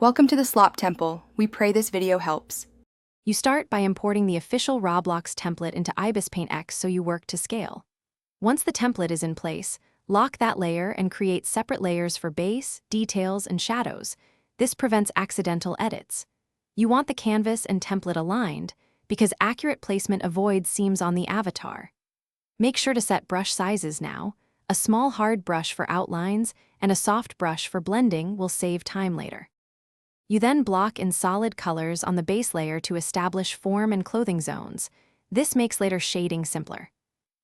Welcome to the Slop Temple. We pray this video helps. You start by importing the official Roblox template into Ibis Paint X so you work to scale. Once the template is in place, lock that layer and create separate layers for base, details, and shadows. This prevents accidental edits. You want the canvas and template aligned because accurate placement avoids seams on the avatar. Make sure to set brush sizes now. A small hard brush for outlines and a soft brush for blending will save time later. You then block in solid colors on the base layer to establish form and clothing zones. This makes later shading simpler.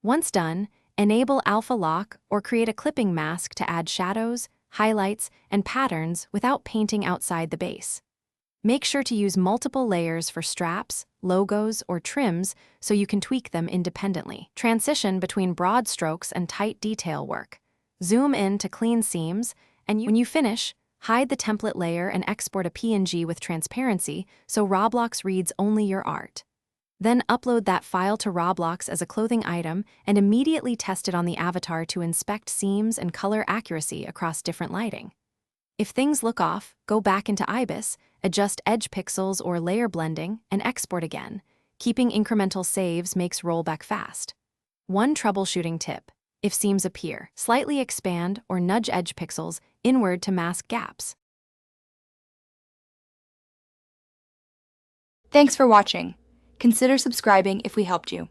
Once done, enable alpha lock or create a clipping mask to add shadows, highlights, and patterns without painting outside the base. Make sure to use multiple layers for straps, logos, or trims so you can tweak them independently. Transition between broad strokes and tight detail work. Zoom in to clean seams, and when you finish, hide the template layer and export a PNG with transparency so Roblox reads only your art. Then upload that file to Roblox as a clothing item and immediately test it on the avatar to inspect seams and color accuracy across different lighting. If things look off, go back into Ibis, adjust edge pixels or layer blending, and export again. Keeping incremental saves makes rollback fast. One troubleshooting tip: if seams appear, slightly expand or nudge edge pixels inward to mask gaps. Thanks for watching. Consider subscribing if we helped you.